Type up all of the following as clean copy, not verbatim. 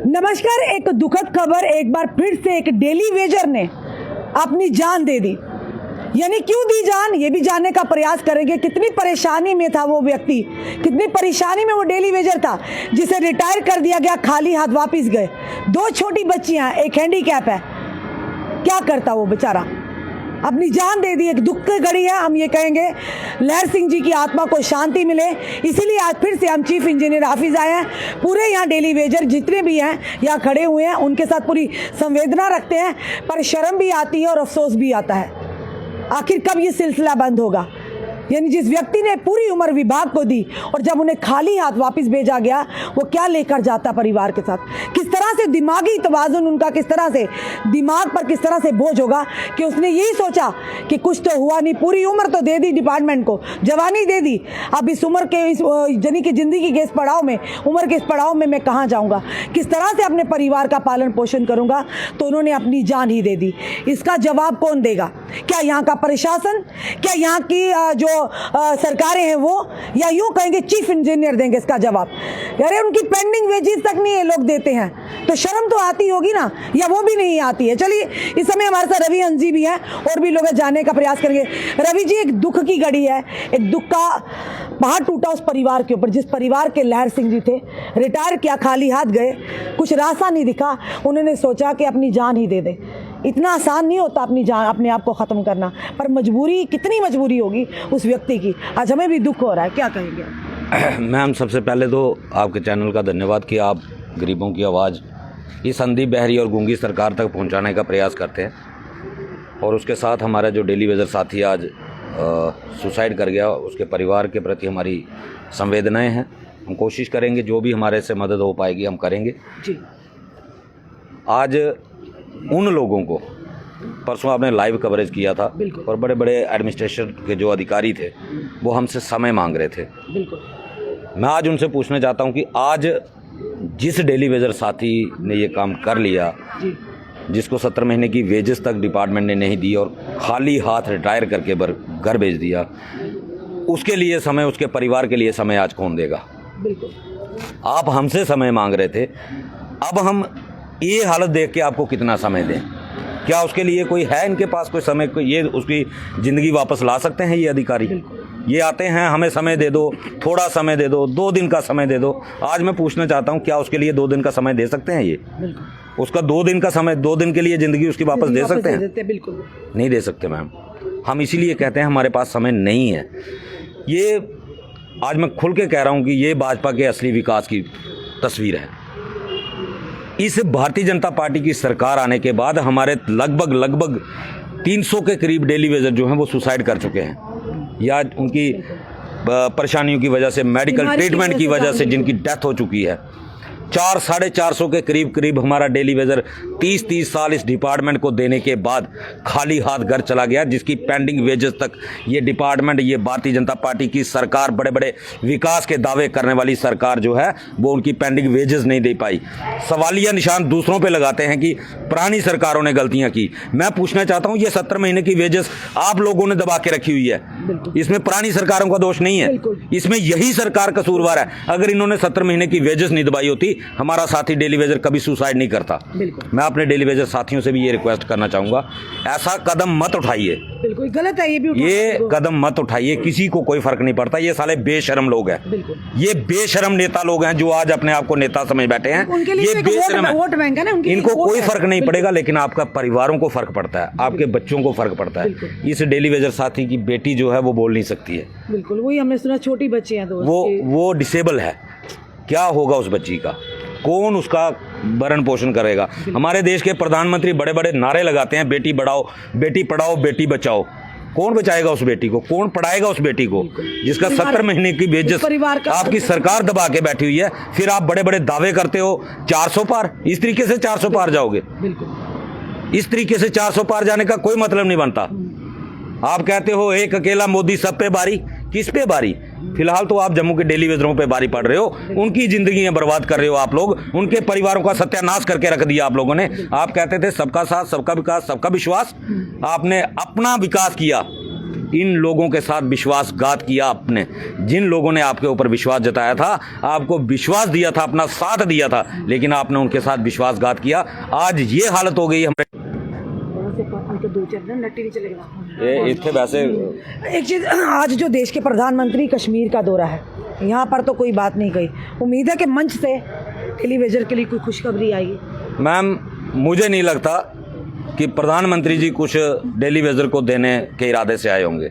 नमस्कार। एक दुखद खबर, एक बार फिर से एक डेली वेजर ने अपनी जान दे दी। यानी क्यों दी जान, ये भी जानने का प्रयास करेंगे। कितनी परेशानी में था वो व्यक्ति, कितनी परेशानी में वो डेली वेजर था जिसे रिटायर कर दिया गया, खाली हाथ वापस गए। 2 छोटी बच्चियां, एक हैंडीकैप है। क्या करता वो बेचारा, अपनी जान दे दी। एक दुख की घड़ी है। हम ये कहेंगे लहर सिंह जी की आत्मा को शांति मिले, इसीलिए आज फिर से हम चीफ इंजीनियर हाफिज आए हैं। पूरे यहाँ डेली वेजर जितने भी हैं यहाँ खड़े हुए हैं, उनके साथ पूरी संवेदना रखते हैं, पर शर्म भी आती है और अफसोस भी आता है। आखिर कब ये सिलसिला बंद होगा। यानी जिस व्यक्ति ने पूरी उम्र विभाग को दी और जब उन्हें खाली हाथ वापस भेजा गया, वो क्या लेकर जाता परिवार के साथ, किस तरह से दिमागी तवाज़ुन उनका, किस तरह से दिमाग पर किस तरह से बोझ होगा कि उसने यही सोचा कि कुछ तो हुआ नहीं, पूरी उम्र तो दे दी डिपार्टमेंट को, जवानी दे दी, अब इस उम्र के इस जनी की ज़िंदगी के इस पड़ाव में, उम्र के इस पड़ाव में मैं कहाँ जाऊँगा, किस तरह से अपने परिवार का पालन पोषण करूँगा। तो उन्होंने अपनी जान ही दे दी। इसका जवाब कौन देगा? क्या यहाँ का प्रशासन, क्या यहाँ की जो सरकारें हैं वो, या यूं कहेंगे चीफ इंजीनियर देंगे इसका जवाब? अरे उनकी पेंडिंग वेजेस तक नहीं ये लोग देते हैं, तो शर्म तो आती होगी ना, या वो भी नहीं आती है। चलिए, इस समय हमारे साथ रवि हंस जी भी हैं और भी लोग जानने का प्रयास करेंगे। रवि जी, एक दुख की घड़ी है, एक दुख का पहाड़ टूटा उस परिवार के ऊपर जिस परिवार के लहर सिंह जी थे। रिटायर किया, खाली हाथ गए, कुछ रास्ता नहीं दिखा, उन्होंने सोचा कि अपनी जान ही दे दें। इतना आसान नहीं होता अपनी जान, अपने आप को ख़त्म करना, पर मजबूरी, कितनी मजबूरी होगी उस व्यक्ति की। आज हमें भी दुख हो रहा है, क्या कहेंगे? मैम, सबसे पहले तो आपके चैनल का धन्यवाद कि आप गरीबों की आवाज़ इस अंधी, बहरी और गूंगी सरकार तक पहुंचाने का प्रयास करते हैं। और उसके साथ हमारा जो डेली वेजर साथी आज सुसाइड कर गया, उसके परिवार के प्रति हमारी संवेदनाएं हैं। हम कोशिश करेंगे, जो भी हमारे से मदद हो पाएगी हम करेंगे जी। आज उन लोगों को, परसों आपने लाइव कवरेज किया था और बड़े बड़े एडमिनिस्ट्रेशन के जो अधिकारी थे वो हमसे समय मांग रहे थे। मैं आज उनसे पूछना चाहता हूं कि आज जिस डेली वेजर साथी ने ये काम कर लिया, जिसको 17 महीने की वेजेस तक डिपार्टमेंट ने नहीं दी और खाली हाथ रिटायर करके घर भेज दिया, उसके लिए समय, उसके परिवार के लिए समय आज कौन देगा? आप हमसे समय मांग रहे थे, अब हम ये हालत देख के आपको कितना समय दें? क्या उसके लिए कोई है इनके पास कोई समय, ये उसकी ज़िंदगी वापस ला सकते हैं ये अधिकारी? ये आते हैं, हमें समय दे दो, थोड़ा समय दे दो, 2 दिन का समय दे दो। आज मैं पूछना चाहता हूँ, क्या उसके लिए 2 दिन का समय दे सकते हैं ये? उसका 2 दिन का समय, 2 दिन के लिए ज़िंदगी उसकी वापस दे सकते हैं? बिल्कुल नहीं दे सकते मैम। हम इसीलिए कहते हैं हमारे पास समय नहीं है। ये आज मैं खुल के कह रहा हूँ कि ये भाजपा के असली विकास की तस्वीर है। इस भारतीय जनता पार्टी की सरकार आने के बाद हमारे लगभग 300 के करीब डेली वेजर जो हैं वो सुसाइड कर चुके हैं, या उनकी परेशानियों की वजह से, मेडिकल ट्रीटमेंट की वजह से जिनकी डेथ हो चुकी है। 400-450 के करीब हमारा डेली वेजर 30 साल इस डिपार्टमेंट को देने के बाद खाली हाथ घर चला गया, जिसकी पेंडिंग वेजेस तक ये डिपार्टमेंट, ये भारतीय जनता पार्टी की सरकार, बड़े बड़े विकास के दावे करने वाली सरकार जो है वो उनकी पेंडिंग वेजेस नहीं दे पाई। सवालिया निशान दूसरों पे लगाते हैं कि पुरानी सरकारों ने गलतियां की। मैं पूछना चाहता हूं, ये 17 महीने की वेजेस आप लोगों ने दबा के रखी हुई है, इसमें पुरानी सरकारों का दोष नहीं है, इसमें यही सरकार कसूरवार है। अगर इन्होंने 17 महीने की वेजेस नहीं दबाई होती, हमारा साथी डेली वेजर कभी सुसाइड नहीं करता। मैं अपने डेली वेजर साथियों से भी ये रिक्वेस्ट करना चाहूंगा, ऐसा कदम मत उठाइए, बिल्कुल गलत है ये कदम मत उठाइए। किसी को कोई फर्क नहीं पड़ता, ये साले बेशरम लोग हैं, ये बेशरम नेता लोग हैं जो आज अपने आप को नेता समझ बैठे हैं। ये बेशरम है, इनको कोई फर्क नहीं पड़ेगा, लेकिन आपका परिवारों को फर्क पड़ता है, आपके बच्चों को फर्क पड़ता है। इस डेली वेजर साथी की बेटी जो है वो बोल नहीं सकती है, बिल्कुल वही हमने सुना, छोटी बच्ची है, वो डिसेबल है। क्या होगा उस बच्ची का? कौन उसका भरण पोषण करेगा? हमारे देश के प्रधानमंत्री बड़े बड़े नारे लगाते हैं, बेटी बढ़ाओ, बेटी पढ़ाओ, बेटी बचाओ। कौन बचाएगा उस बेटी को? कौन पढ़ाएगा उस बेटी को जिसका 17 महीने की वेजेस आपकी सरकार दबा के बैठी हुई है? फिर आप बड़े बड़े दावे करते हो 400 पार। इस तरीके से 400 पार जाओगे? इस तरीके से 400 पार जाने का कोई मतलब नहीं बनता। आप कहते हो एक अकेला मोदी सब पे बारी, किस पे बारी? फिलहाल तो आप जम्मू के डेली वेजरों पे बारी पड़ रहे हो, उनकी जिंदगियां बर्बाद कर रहे हो आप लोग, उनके परिवारों का सत्यानाश करके रख दिया आप लोगों ने। आप कहते थे सबका साथ, सबका विकास, सबका विश्वास, आपने अपना विकास किया, इन लोगों के साथ विश्वासघात किया आपने। जिन लोगों ने आपके ऊपर विश्वास जताया था, आपको विश्वास दिया था, अपना साथ दिया था, लेकिन आपने उनके साथ विश्वासघात किया। आज ये हालत हो गई हमारे इतने वैसे। एक चीज, आज जो देश के प्रधानमंत्री कश्मीर का दौरा है, यहाँ पर तो कोई बात नहीं कही। उम्मीद है कि मंच से टेलीविजन के लिए कोई खुशखबरी आएगी। मैम, मुझे नहीं लगता कि प्रधानमंत्री जी कुछ डेली वेजर को देने के इरादे से आए होंगे।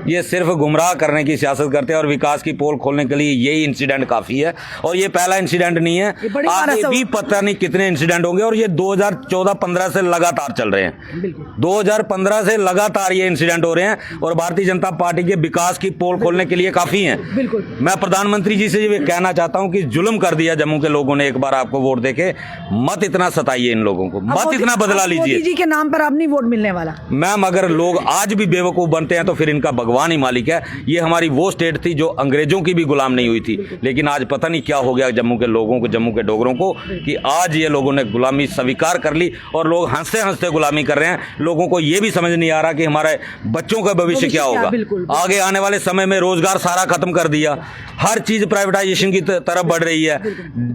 ये सिर्फ गुमराह करने की सियासत करते हैं और विकास की पोल खोलने के लिए यही इंसिडेंट काफ़ी है। और ये पहला इंसिडेंट नहीं है, आगे भी पता नहीं कितने इंसिडेंट होंगे। और ये 2014-15 से लगातार चल रहे हैं। 2015 से लगातार ये इंसिडेंट हो रहे हैं और भारतीय जनता पार्टी के विकास की पोल खोलने के लिए काफ़ी हैं। बिल्कुल, मैं प्रधानमंत्री जी से ये कहना चाहता हूँ कि जुल्म कर दिया जम्मू के लोगों ने। एक बार आपको वोट देके मत इतना सताइए इन लोगों को, मत इतना बदला लीजिए। मोदी जी के नाम पर अब नहीं वोट मिलने वाला। मैम, अगर लोग आज भी बेवकूफ़ बनते हैं तो फिर इनका भगवान ही मालिक है। ये हमारी वो स्टेट थी जो अंग्रेजों की भी गुलाम नहीं हुई थी, लेकिन आज पता नहीं क्या हो गया जम्मू के लोगों को, जम्मू के डोगरों को, कि आज ये लोगों ने गुलामी स्वीकार कर ली और लोग हंसते हंसते गुलामी कर रहे हैं। लोगों को ये भी समझ नहीं आ रहा कि हमारे बच्चों का भविष्य क्या होगा। आगे आने वाले समय में रोजगार सारा खत्म कर दिया, हर चीज प्राइवेटाइजेशन की तरफ बढ़ रही है।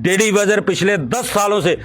डेली वेजर पिछले 10 सालों से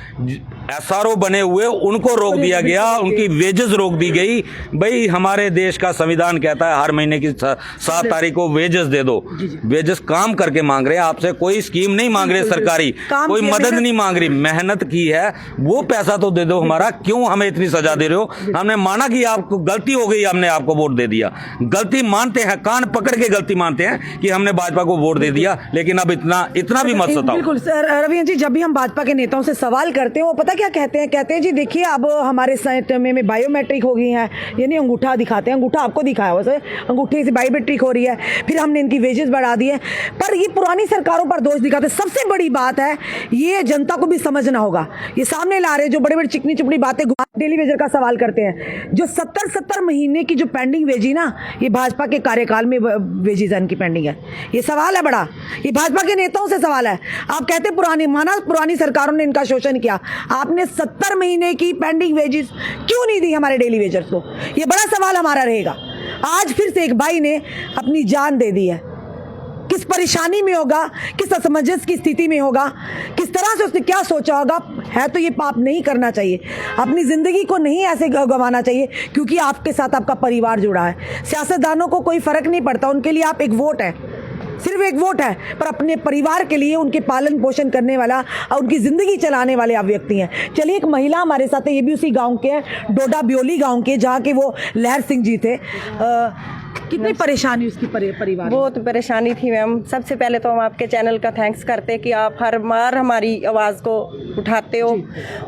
SRO बने हुए, उनको रोक दिया गया, उनकी वेजेस रोक दी गई। भाई, हमारे देश का संविधान कहता है हर महीने की 7 तारीख को वेजेस दे दो। वेजेस काम करके मांग रहे हैं आपसे, कोई स्कीम नहीं मांग रहे सरकारी, कोई मदद नहीं मांग रही। मेहनत की है वो पैसा तो दे दो हमारा। क्यों हमें इतनी सजा दे रहे हो? हमने माना कि आपको गलती हो गई, हमने आपको वोट दे दिया। गलती मानते हैं, कान पकड़ के गलती मानते हैं कि हमने भाजपा को वोट दे दिया, लेकिन अब इतना भी मत सताओ। बिल्कुल सर, रवि जी, जब भी हम भाजपा के नेताओं से सवाल करते हैं, वो पता क्या कहते हैं? कहते हैं जी देखिए, अब हमारे समय में बायोमेट्रिक हो गई है, यानी अंगूठा दिखाते हैं। अंगूठा आपको दिखाया वैसे, अंगूठे से बायोमेट्रिक हो रही है, फिर हमने इनकी वेजेस बढ़ा दी है। पर ये पुरानी सरकारों पर दोष दिखाते। सबसे बड़ी बात है, ये जनता को भी समझना होगा। ये सामने ला रहे जो बड़े बड़े चिकनी चुपड़ी बातें, डेली वेजर का सवाल करते हैं। जो 70 महीने की जो पेंडिंग वेजी ना, ये भाजपा के कार्यकाल में वेजीज इनकी पेंडिंग है। ये सवाल है बड़ा, ये भाजपा के नेताओं से सवाल है। आप कहते पुरानी सरकारों ने इनका शोषण किया। आपने 70 महीने की पेंडिंग वेजेस क्यों नहीं दी हमारे डेली वेजर्स को? ये बड़ा सवाल हमारा रहेगा। आज फिर से एक भाई ने अपनी जान दे दी है। किस परेशानी में होगा, किस असमंजस की स्थिति में होगा, किस तरह से उसने क्या सोचा होगा। है तो ये पाप नहीं करना चाहिए, अपनी ज़िंदगी को नहीं ऐसे गंवाना चाहिए, क्योंकि आपके साथ आपका परिवार जुड़ा है। सियासतदानों को कोई फ़र्क नहीं पड़ता, उनके लिए आप एक वोट है, सिर्फ एक वोट है, पर अपने परिवार के लिए उनके पालन पोषण करने वाला और उनकी ज़िंदगी चलाने वाले आप व्यक्ति हैं। चलिए, एक महिला हमारे साथ है, ये भी उसी गांव के हैं, डोडा ब्योली गांव के, जहाँ के वो लहर सिंह जी थे। कितनी परेशानी उसकी परिवार? बहुत परेशानी थी मैम। सबसे पहले तो हम आपके चैनल का थैंक्स करते कि आप हर बार हमारी आवाज़ को उठाते हो।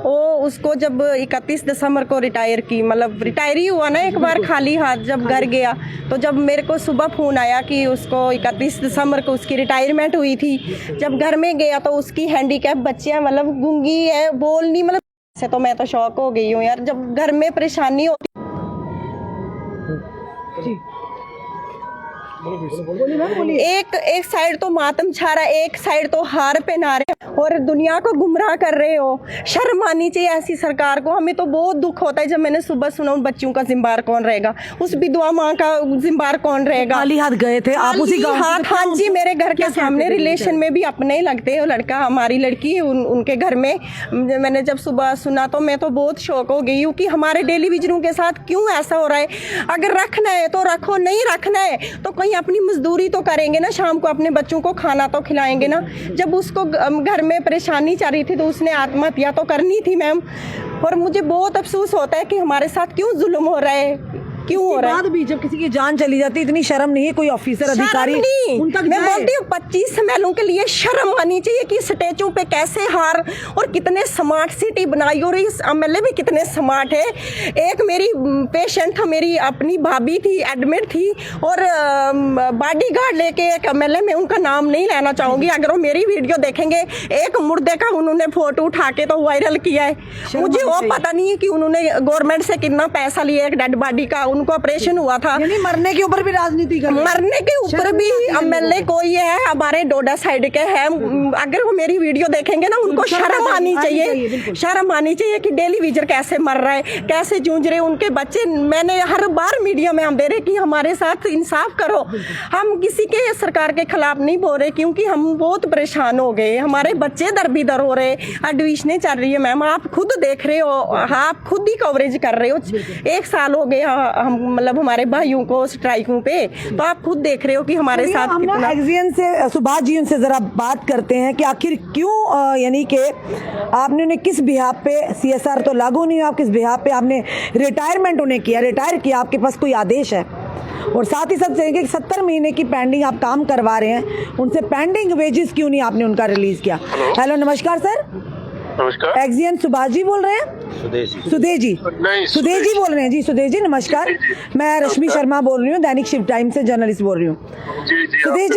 वो उसको जब 31 दिसंबर को रिटायर की, मतलब रिटायर ही हुआ ना एक बार खाली हाथ जब घर गया, तो जब मेरे को सुबह फ़ोन आया कि उसको 31 दिसंबर को उसकी रिटायरमेंट हुई थी। जब घर में गया तो उसकी हैंडीकैप बच्चियाँ, मतलब गूंगी है, बोल नहीं, मतलब से तो मैं तो शॉक हो गई हूँ यार। जब घर में परेशानी होती एक साइड तो मातम छा रहा है, एक साइड तो हार पहना रहे और दुनिया को गुमराह कर रहे हो। शर्म आनी चाहिए ऐसी सरकार को। हमें तो बहुत दुख होता है जब मैंने सुबह सुना उन बच्चियों का जिम्मेदार कौन रहेगा, उस विधवा माँ का जिम्मेदार कौन रहेगा। खाली हाथ गए थे आप उसी गांव? हाँ जी, मेरे घर के सामने रिलेशन में भी अपने ही लगते हैं। लड़का, हमारी लड़की उनके घर में। मैंने जब सुबह सुना तो मैं तो बहुत शौक हो गई हूँ कि हमारे डेली विजरों के साथ क्यों ऐसा हो रहा है। अगर रखना है तो रखो, नहीं रखना है तो कहीं अपनी मजदूरी तो करेंगे ना, शाम को अपने बच्चों को खाना तो खिलाएंगे ना। जब उसको घर में परेशानी चल रही थी तो उसने आत्महत्या तो करनी थी मैम। और मुझे बहुत अफसोस होता है कि हमारे साथ क्यों जुल्म हो रहा है, क्यों हो रहा है। बाद भी जब किसी की जान चली जाती है, इतनी शर्म नहीं है कोई ऑफिसर अधिकारी उन तक? मैं बोलती हूँ 25 महलों के लिए शर्म आनी चाहिए कि स्टैचू पे कैसे हार और कितने स्मार्ट सिटी बनाई। और इस MLA भी कितने स्मार्ट है। एक मेरी पेशेंट था, मेरी अपनी भाभी थी, एडमिट थी, और बॉडीगार्ड लेके एक MLA, मैं उनका नाम नहीं लेना चाहूँगी, अगर वो मेरी वीडियो देखेंगे, एक मुर्दे का उन्होंने फोटो उठा के तो वायरल किया है। मुझे वो पता नहीं है कि उन्होंने गवर्नमेंट से कितना पैसा लिया एक डेड बॉडी का उनको ऑपरेशन हुआ था। यानी मरने के ऊपर भी राजनीति कर रहे हैं। मरने के ऊपर भी एमएलए कोई है हमारे डोडा साइड के है, अगर वो मेरी वीडियो देखेंगे ना उनको शर्म आनी चाहिए, शर्म आनी चाहिए कि डेली विजर कैसे मर रहा है, कैसे जूझ रहे उनके बच्चे। मैंने हर बार मीडिया में हम दे रहे कि हमारे साथ इंसाफ करो। हम किसी के सरकार के खिलाफ नहीं बोल रहे, क्योंकि हम बहुत परेशान हो गए, हमारे बच्चे दर बिदर हो रहे, एडमिशनें चल रही है। मैम आप खुद देख रहे हो, आप खुद ही कवरेज कर रहे हो। 1 साल हो गया हम मतलब हमारे भाइयों को स्ट्राइकों पे, तो आप खुद देख रहे हो कि हमारे साथ हम कितना। एक्सियन से सुभाष जी उनसे जरा बात करते हैं कि आखिर क्यों यानी कि आपने उन्हें किस बिहाफ पे, CSR तो लागू नहीं हुआ, आप किस बिहाफ पे आपने रिटायरमेंट उन्हें किया, रिटायर किया, आपके पास कोई आदेश है? और साथ ही साथ कहेंगे कि 70 महीने की पेंडिंग आप काम करवा रहे हैं, उनसे पेंडिंग वेजेस क्यों नहीं आपने उनका रिलीज किया? हेलो नमस्कार सर, नमस्कार। एक्सियन सुभाष जी बोल रहे हैं? सुदेश जी, नहीं, सुदेश जी बोल रहे हैं जी। सुदेश जी नमस्कार, मैं रश्मि शर्मा बोल रही हूँ, दैनिक शिव टाइम्स से जर्नलिस्ट बोल रही हूँ। सुदेश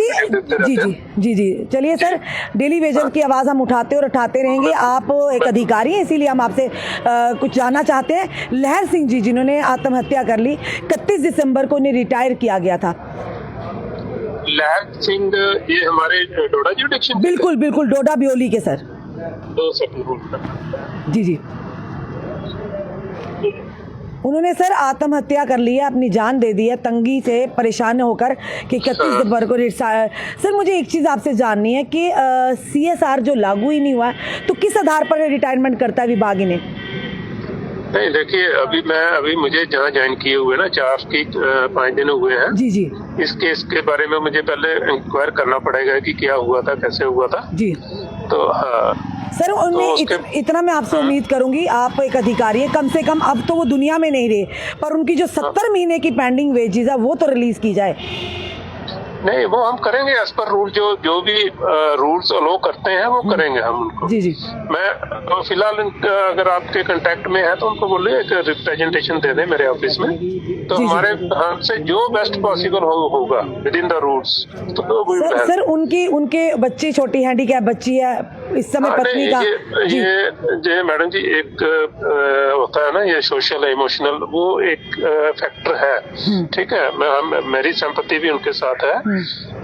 जी, चलिए सर, डेली वेजर की आवाज़ हम उठाते और उठाते रहेंगे। आप एक अधिकारी हैं, इसीलिए हम आपसे कुछ जानना चाहते हैं। लहर सिंह जी जिन्होंने आत्महत्या कर ली, 31 दिसंबर को उन्हें रिटायर किया गया था। लहर सिंह ये हमारे डोडा जुडिक्शन? बिल्कुल बिल्कुल, डोडा ब्योली के सर। 2 सेकंड। जी, उन्होंने सर आत्महत्या कर ली है, अपनी जान दे दी है तंगी से परेशान होकर कि 31 दिसंबर को सर मुझे एक चीज़ आपसे जाननी है कि CSR जो लागू ही नहीं हुआ तो किस आधार पर रिटायरमेंट करता है विभाग ने? नहीं देखिए, अभी मुझे जहाँ ज्वाइन किए हुए ना 5 दिन हुए हैं जी। इस केस के बारे में मुझे पहले इंक्वायर करना पड़ेगा कि क्या हुआ था, कैसे हुआ था जी। तो हाँ सर उनमें इतना मैं आपसे उम्मीद करूंगी, आप एक अधिकारी है, कम से कम अब तो वो दुनिया में नहीं रहे, पर उनकी जो 70 महीने की पेंडिंग वेजेस है वो तो रिलीज की जाए। नहीं, वो हम करेंगे एज पर रूल, जो भी रूल्स अलो करते हैं वो करेंगे हम उनको। जी। मैं तो फिलहाल अगर आपके कांटेक्ट में है तो उनको बोलिए एक रिप्रेजेंटेशन दे दें मेरे ऑफिस में, तो हमारे हमसे जो बेस्ट पॉसिबल होगा विद इन द रूल्स। तो सर उनके बच्चे, छोटी हैंडीकैप बच्ची है इस समय, पत्नी का ये मैडम जी एक होता है ना ये सोशल इमोशनल, वो एक फैक्टर है, ठीक है। मेरी सिंपैथी भी उनके साथ है,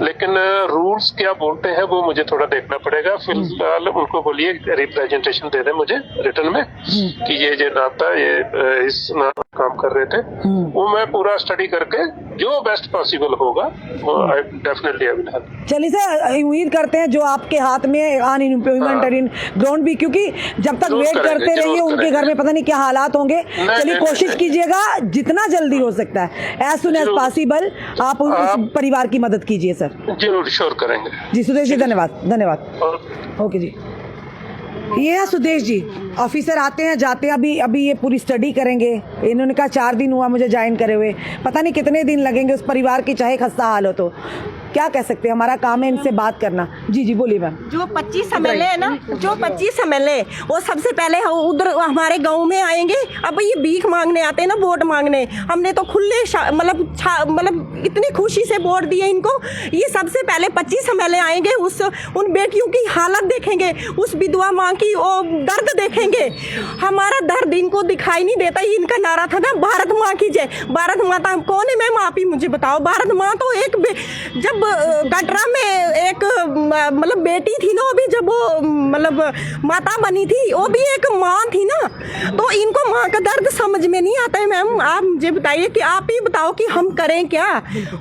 लेकिन रूल्स क्या बोलते हैं वो मुझे थोड़ा देखना पड़ेगा। फिलहाल उनको बोलिए रिप्रेजेंटेशन दे दें मुझे रिटर्न में कि ये नाता ये इस नाम काम कर रहे थे, वो मैं पूरा स्टडी करके जो बेस्ट पॉसिबल होगा वो डेफिनेटली आई विल हेल्प। चलिए सर, उम्मीद करते हैं जो आपके हाथ में अनएम्प्लॉयमेंट और इन ग्राउंड भी, क्योंकि जब तक वेट करते रहिए उनके घर में पता नहीं क्या हालात होंगे। चलिए कोशिश कीजिएगा जितना जल्दी हो सकता है, एज सुन एज पॉसिबल आप उस परिवार की मदद कीजिए सर। जरूर, श्योर करेंगे जी। सुदेश जी धन्यवाद। ओके जी, ये है सुदेश जी, ऑफिसर आते हैं जाते हैं, अभी ये पूरी स्टडी करेंगे। इन्होंने कहा 4 दिन हुआ मुझे ज्वाइन करे हुए, पता नहीं कितने दिन लगेंगे उस परिवार की, चाहे खस्ता हाल हो तो क्या कह सकते हैं, हमारा काम है इनसे बात करना। जी बोलिए मैम। जो 25 MLA है ना, जो 25 MLA वो सबसे पहले उधर हमारे गांव में आएंगे। अब ये भीख मांगने आते हैं ना, वोट मांगने, हमने तो खुले मतलब इतनी खुशी से वोट दिए इनको। ये सबसे पहले 25 MLA आएंगे, उन बेटियों की हालत देखेंगे, उस विधवा माँ की वो दर्द देखेंगे। हमारा दर्द इनको दिखाई नहीं देता। इनका नारा था ना भारत माँ की जय। भारत माता कौन है मैम, आप ही मुझे बताओ। भारत माँ तो एक जब कटरा में एक मतलब बेटी थी ना, वो भी जब वो मतलब माता बनी थी, वो भी एक माँ थी ना, तो इनको माँ का दर्द समझ में नहीं आता है। मैम आप मुझे बताइए कि आप ही बताओ कि हम करें क्या।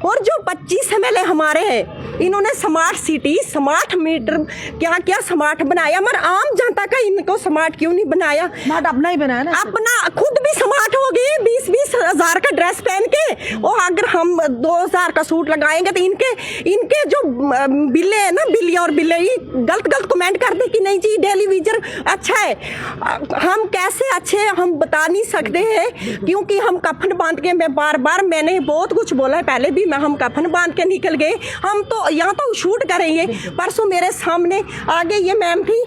और जो 25 MLA हमारे हैं, इन्होंने स्मार्ट सिटी, स्मार्ट मीटर, क्या क्या स्मार्ट बनाया, मगर आम जनता का इनको स्मार्ट क्यों नहीं बनाया? स्मार्ट अपना ही बनाया ना, अपना खुद भी स्मार्ट हो गए। 20-20 हज़ार का ड्रेस पहन के, और अगर हम 2000 का सूट लगाएंगे तो इनके जो बिल्ले है ना, बिल्लियाँ और बिल्ले गलत कमेंट करते कि नहीं जी डेली विजर अच्छा है। हम कैसे अच्छे हम बता नहीं सकते हैं, क्योंकि हम कफन बांध के, मैं बार मैंने बहुत कुछ बोला है पहले भी, हम कफन बांध के निकल गए। हम तो यहाँ तो शूट करेंगे। परसों मेरे सामने आगे ये मैम थी,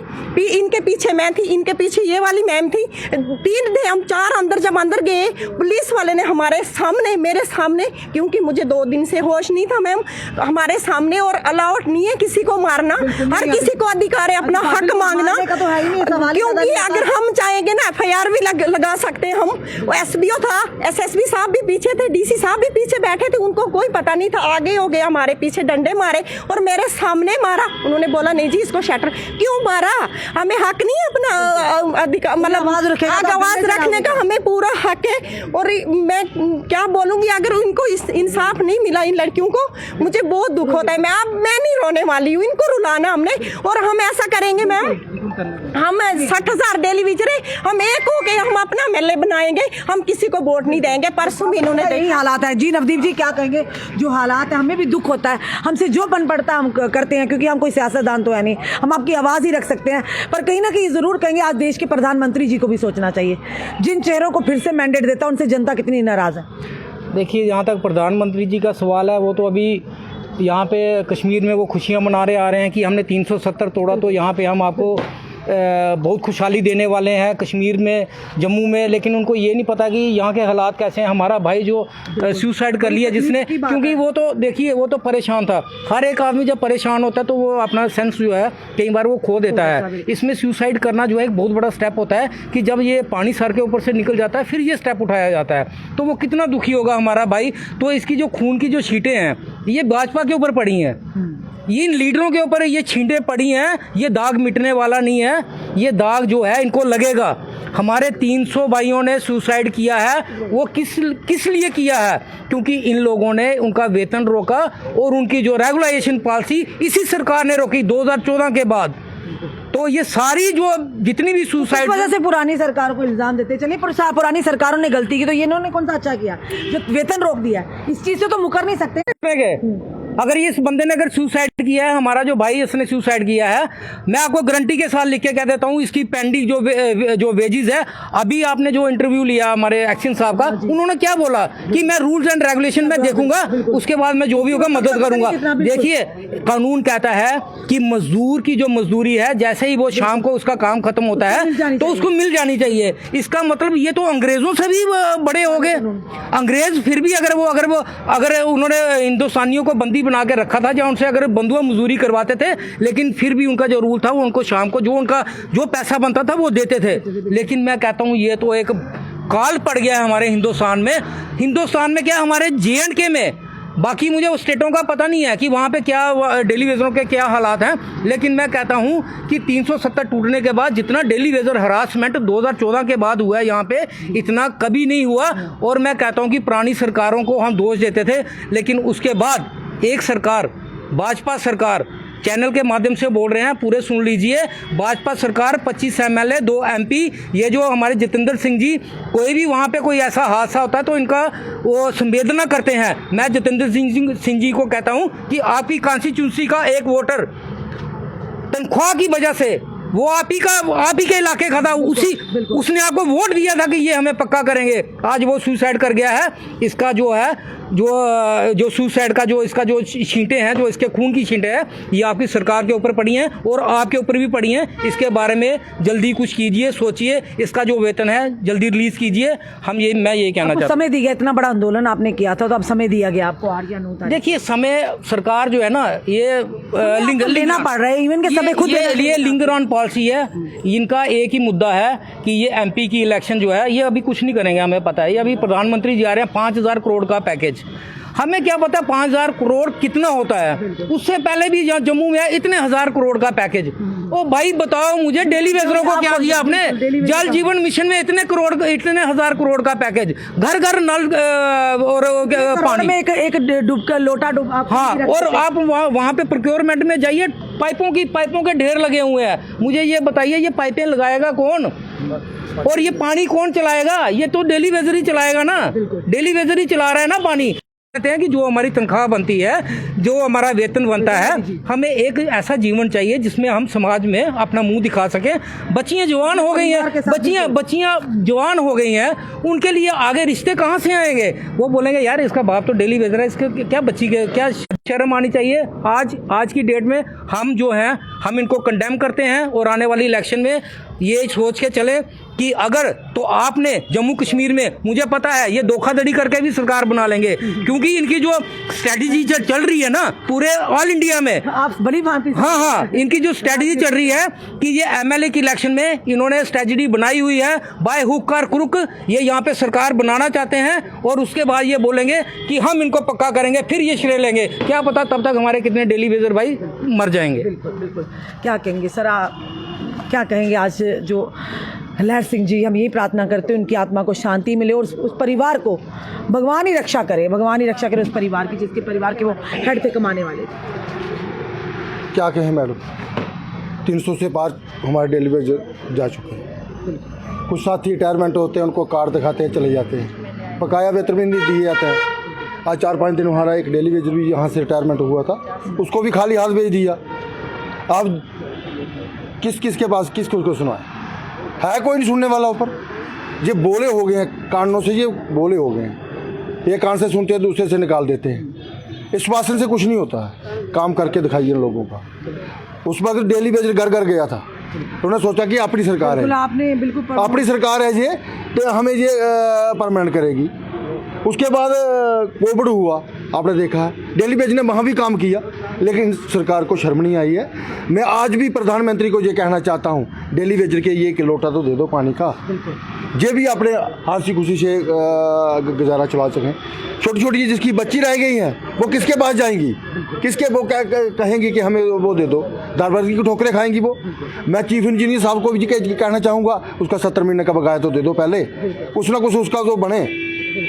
इनके पीछे मैं थी, इनके पीछे ये वाली मैम थी। 3 थे हम, 4 अंदर जब अंदर गए, पुलिस वाले ने हमारे सामने, मेरे सामने, क्योंकि मुझे 2 दिन से होश नहीं था मैम, हमारे सामने, और अलाउड नहीं है किसी को मारना, हर किसी को अधिकार है अपना हक मांगना, क्योंकि अगर हम चाहेंगे ना FIR भी लगा सकते हैं हम। वो SBO था, SSB साहब भी पीछे थे, DC साहब भी पीछे बैठे थे, उनको कोई पता नहीं था, आगे हो गया हमारे पीछे डंडे मारे और मेरे सामने मारा। उन्होंने बोला नहीं जी इसको शटर, क्यों मारा? हमें हक नहीं है अपना अधिकार, मतलब आवाज रखने का हमें पूरा हक है। और मैं क्या बोलूंगी, अगर इनको इंसाफ नहीं मिला इन लड़कियों को, मुझे बहुत दुख होता है। मैं नहीं रोने वाली हूँ, इनको रुलाना हमने, और हम ऐसा करेंगे मैम, हम 60,000 डेली विजरे, हम एक हो गए, हम अपना MLA बनाएंगे, हम किसी को वोट नहीं देंगे। परसों भी इन्होंने यही हालात है जी। नवदीप जी क्या कहेंगे? जो हालात है, हमें भी दुख होता है, हमसे जो बन पड़ता है हम करते हैं, क्योंकि हम कोई सियासतदान तो है नहीं, हम आपकी आवाज़ ही रख सकते हैं। पर कहीं ना कहीं ज़रूर कहेंगे आज देश के प्रधानमंत्री जी को भी सोचना चाहिए, जिन चेहरों को फिर से मैंडेट देता है उनसे जनता कितनी नाराज़ है। देखिए, जहाँ तक प्रधानमंत्री जी का सवाल है, वो तो अभी यहाँ पे कश्मीर में वो खुशियाँ मना रहे आ रहे हैं कि हमने 370 तोड़ा, तो यहाँ पे हम आपको बहुत खुशहाली देने वाले हैं कश्मीर में, जम्मू में। लेकिन उनको ये नहीं पता कि यहाँ के हालात कैसे हैं। हमारा भाई जो सुसाइड कर लिया जिसने, क्योंकि वो तो देखिए वो तो परेशान था। हर एक आदमी जब परेशान होता है तो वो अपना सेंस जो है कई बार वो खो देता है। इसमें सुसाइड करना जो है एक बहुत बड़ा स्टेप होता है कि जब ये पानी सर के ऊपर से निकल जाता है फिर ये स्टेप उठाया जाता है, तो वो कितना दुखी होगा हमारा भाई। तो इसकी जो खून की जो छींटें हैं ये भाजपा के ऊपर पड़ी हैं, ये इन लीडरों के ऊपर ये छींटे पड़ी हैं, ये दाग मिटने वाला नहीं है। ये दाग जो है इनको लगेगा। हमारे 300 भाइयों ने सुसाइड किया है, वो किस लिए किया है? क्योंकि इन लोगों ने उनका वेतन रोका और उनकी जो रेगुलाइजेशन पॉलिसी इसी सरकार ने रोकी 2014 के बाद। तो ये सारी जो जितनी भी सुसाइड वजह से पुरानी सरकार को इल्जाम देते, चलिए पुरानी सरकारों ने गलती की, तो ये इन्होंने कौन सा अच्छा किया जो वेतन रोक दिया? इस चीज से तो मुकर नहीं सकते। अगर ये इस बंदे ने अगर सुसाइड किया है, हमारा जो भाई इसने सुसाइड किया है, मैं आपको गारंटी के साथ लिख के कह देता हूँ इसकी पेंडिंग जो वेजेस है। अभी आपने जो इंटरव्यू लिया हमारे एक्शन साहब का, उन्होंने क्या बोला कि मैं रूल्स एंड रेगुलेशन में देखूंगा, उसके बाद मैं जो भी होगा मदद करूंगा। देखिए, कानून कहता है कि मजदूर की जो मजदूरी है, जैसे ही वो शाम को उसका काम खत्म होता है तो उसको मिल जानी चाहिए। इसका मतलब ये तो अंग्रेजों से भी बड़े हो गए। अंग्रेज फिर भी अगर उन्होंने हिंदुस्तानियों को बंदी बना के रखा था, या उनसे अगर बंधुआ मजदूरी करवाते थे, लेकिन फिर भी उनका जो रूल था वो उनको शाम को जो पैसा बनता था वो देते थे। लेकिन मैं कहता हूँ ये तो एक काल पड़ गया है हमारे हिंदुस्तान में क्या हमारे J&K में, बाकी मुझे उस स्टेटों का पता नहीं है कि वहाँ पे क्या डेली वेजरों के क्या हालात हैं। लेकिन मैं कहता हूँ कि 370 टूटने के बाद जितना डेली वेजर हरासमेंट 2014 के बाद हुआ है यहाँ पे, इतना कभी नहीं हुआ। और मैं कहता हूँ कि पुरानी सरकारों को हम दोष देते थे, लेकिन उसके बाद एक सरकार, भाजपा सरकार, चैनल के माध्यम से बोल रहे हैं, पूरे सुन लीजिए, भाजपा सरकार 25 MLA 2 MP, ये जो हमारे जितेंद्र सिंह जी, कोई भी वहाँ पे कोई ऐसा हादसा होता है तो इनका वो संवेदना करते हैं। मैं जितेंद्र सिंह जी को कहता हूँ कि आपकी कॉन्स्टिट्यूंसी का एक वोटर तनख्वाह की वजह से वो आप ही के इलाके का था, उसने आपको वोट दिया था कि ये हमें पक्का करेंगे, आज वो सुसाइड कर गया है। इसका जो है जो सुसाइड का जो इसका जो छींटे हैं, जो इसके खून की छींटे हैं, ये आपकी सरकार के ऊपर पड़ी हैं और आपके ऊपर भी पड़ी हैं। इसके बारे में जल्दी कुछ कीजिए, सोचिए, इसका जो वेतन है जल्दी रिलीज कीजिए। मैं ये कहना चाहता हूँ। समय दिया, इतना बड़ा आंदोलन आपने किया था, तो अब समय दिया गया आपको, आ गया नहीं था। देखिए, समय सरकार जो है ना, ये लेना पड़ रहा है, इवन के समय खुद ये लिंगर ऑन पॉलिसी है। इनका एक ही मुद्दा है कि ये MP की इलेक्शन जो है ये अभी कुछ नहीं करेंगे, हमें पता है। ये अभी प्रधानमंत्री जा रहे हैं 5,000 करोड़ का पैकेज, हमें क्या पता 5,000 करोड़ कितना होता है। उससे पहले भी जम्मू में इतने 1,000 करोड़ का पैकेज। ओ भाई बताओ मुझे, डेली वेजरों को क्या दिया आपने? जल जीवन मिशन में इतने 1,000 करोड़ का पैकेज, घर घर नल और पानी में एक लोटा डूब। हाँ, और आप वहाँ पे प्रोक्योरमेंट में जाइए, पाइपों के ढेर लगे हुए हैं। मुझे ये बताइए, ये पाइपें लगाएगा कौन और ये पानी कौन चलाएगा? ये तो डेली वेजर ही चलाएगा ना, डेली वेजर ही चला रहा है ना पानी। कहते हैं कि जो हमारी तनख्वाह बनती है, जो हमारा वेतन बनता है, हमें एक ऐसा जीवन चाहिए जिसमें हम समाज में अपना मुंह दिखा सकें। बच्चियां जवान हो गई हैं, बच्चियां जवान हो गई हैं, उनके लिए आगे रिश्ते कहाँ से आएंगे? वो बोलेंगे यार इसका बाप तो डेली वेजर है, इसके क्या बच्ची के क्या शर्म आनी चाहिए। आज की डेट में हम जो हैं हम इनको कंडेम करते हैं और आने वाली इलेक्शन में ये सोच के चले कि अगर तो आपने जम्मू कश्मीर में, मुझे पता है ये धोखाधड़ी करके भी सरकार बना लेंगे, क्योंकि इनकी जो स्ट्रेटजी चल रही है ना पूरे ऑल इंडिया में, आप बड़ी भांति से- हाँ, इनकी जो स्ट्रेटजी चल रही है कि ये एमएलए की इलेक्शन में इन्होंने स्ट्रेटजी बनाई हुई है, बाय हुक और क्रुक ये यहाँ पे सरकार बनाना चाहते हैं, और उसके बाद ये बोलेंगे कि हम इनको पक्का करेंगे, फिर ये श्रेय लेंगे। क्या पता तब तक हमारे कितने डेली वेजर भाई मर जाएंगे। बिल्कुल। क्या कहेंगे सर, आप क्या कहेंगे? आज जो लहर सिंह जी, हम यही प्रार्थना करते हैं उनकी आत्मा को शांति मिले और उस परिवार को भगवान ही रक्षा करे, भगवान ही रक्षा करे उस परिवार की, जिसके परिवार के वो हेड थे, कमाने वाले थे। क्या कहें मैडम, 300 से पार हमारे डेली वेजर जा चुके हैं। कुछ साथी रिटायरमेंट होते हैं, उनको कार्ड दिखाते हैं, चले जाते हैं, बकाया वेतन भी नहीं दिए जाता है। आज 4-5 दिन हमारा एक डेली वेजर भी यहाँ से रिटायरमेंट हुआ था, उसको भी खाली हाथ भेज दिया। अब किस के पास किसको सुनाए, है कोई नहीं सुनने वाला। ऊपर ये बोले हो गए हैं कानों से, ये बोले हो गए हैं, एक कान से सुनते हैं दूसरे से निकाल देते हैं। इस भाषण से कुछ नहीं होता है, काम करके दिखाइए लोगों का। उस वक्त डेली वेजर घर घर गया था, तो उन्होंने सोचा कि अपनी सरकार है, आपने बिल्कुल अपनी सरकार है ये, तो हमें ये परमानेंट करेगी। उसके बाद कोविड हुआ, आपने देखा है डेली वेजर ने वहाँ भी काम किया, लेकिन सरकार को शर्म नहीं आई है। मैं आज भी प्रधानमंत्री को ये कहना चाहता हूँ, डेली वेजर के ये एक लोटा तो दे दो पानी का, ये भी अपने हंसी खुशी से गुजारा चला सकें। छोटी छोटी जिसकी बच्ची रह गई हैं वो किसके पास जाएंगी, किसके वो कहेंगी कि हमें वो दे दो, दारबाजी की ठोकरें खाएंगी वो। मैं चीफ इंजीनियर साहब को भी कहना चाहूँगा, उसका 70 महीने का बकाया तो दे दो पहले, कुछ ना कुछ उसका तो बने।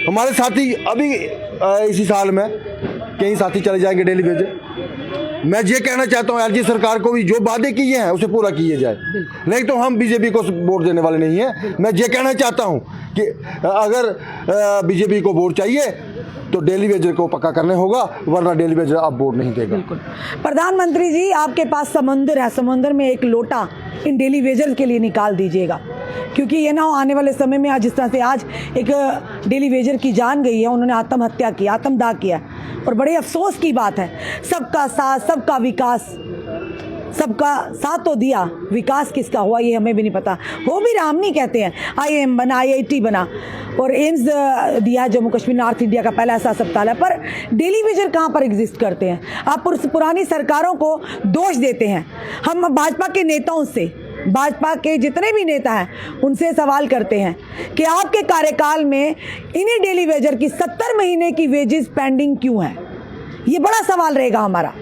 हमारे साथी अभी इसी साल में कई साथी चले जाएंगे डेली वेजर। मैं ये कहना चाहता हूँ एलजी सरकार को भी जो वादे किए हैं उसे पूरा किए जाए, नहीं तो हम बीजेपी को वोट देने वाले नहीं हैं। मैं ये कहना चाहता हूँ कि अगर बीजेपी को वोट चाहिए तो डेली वेजर को पक्का करने होगा, वरना डेली वेजर आप वोट नहीं देगा। बिल्कुल। प्रधानमंत्री जी, आपके पास समुंदर है, समुंदर में एक लोटा इन डेली वेजर के लिए निकाल दीजिएगा, क्योंकि ये ना हो आने वाले समय में आज जिस तरह से आज एक डेली वेजर की जान गई है, उन्होंने आत्महत्या की, आत्मदाह किया, और बड़े अफसोस की बात है। सबका साथ, सबका विकास, सबका साथ तो दिया, विकास किसका हुआ ये हमें भी नहीं पता। हो भी राम नहीं कहते हैं, IIM बना, IIT बना, और एम्स दिया जम्मू कश्मीर नॉर्थ इंडिया का पहला ऐसा अस्पताल है, पर डेली वेजर कहाँ पर एग्जिस्ट करते हैं? आप पुरानी सरकारों को दोष देते हैं। हम भाजपा के नेताओं से, भाजपा के जितने भी नेता हैं उनसे सवाल करते हैं कि आपके कार्यकाल में इन्हीं डेली वेजर की 70 महीने की वेजेस पेंडिंग क्यों है? ये बड़ा सवाल रहेगा हमारा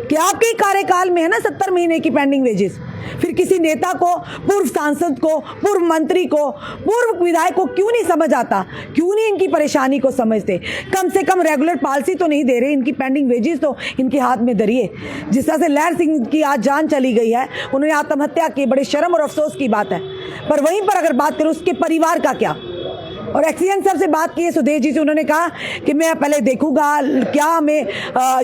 कि आपके कार्यकाल में है ना 70 महीने की पेंडिंग वेजेस, फिर किसी नेता को, पूर्व सांसद को, पूर्व मंत्री को, पूर्व विधायक को क्यों नहीं समझ आता? क्यों नहीं इनकी परेशानी को समझते? कम से कम रेगुलर पॉलिसी तो नहीं दे रहे, इनकी पेंडिंग वेजेस तो इनके हाथ में धरिए। जिस तरह से लहर सिंह की आज जान चली गई है, उन्होंने आत्महत्या की, बड़े शर्म और अफसोस की बात है। पर वहीं पर अगर बात करूँ उसके परिवार का क्या, और एक्सीएन साहब से बात की है सुदेश जी से, उन्होंने कहा कि मैं पहले देखूंगा क्या हमें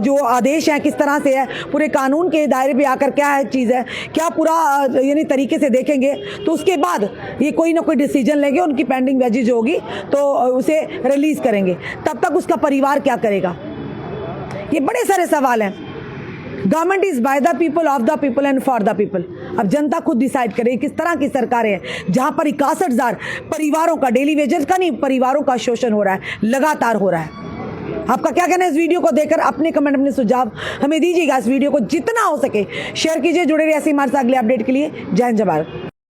जो आदेश है किस तरह से है, पूरे कानून के दायरे पे आकर क्या है चीज़ है, क्या पूरा यानी तरीके से देखेंगे, तो उसके बाद ये कोई ना कोई डिसीजन लेंगे। उनकी पेंडिंग वेजेज जो होगी तो उसे रिलीज़ करेंगे, तब तक उसका परिवार क्या करेगा? ये बड़े सारे सवाल हैं। Government is by the people, of the people and for the people. अब जनता खुद डिसाइड करे किस तरह की सरकारें हैं जहां पर 61,000 परिवारों का, डेली वेजेस का नहीं, परिवारों का शोषण हो रहा है, लगातार हो रहा है। आपका क्या कहना है इस वीडियो को देखकर? अपने कमेंट, अपने सुझाव हमें दीजिएगा। इस वीडियो को जितना हो सके शेयर कीजिए। जुड़े रहिए ऐसे हमारे साथ अगले अपडेट के लिए। जय हिंद, जय भारत।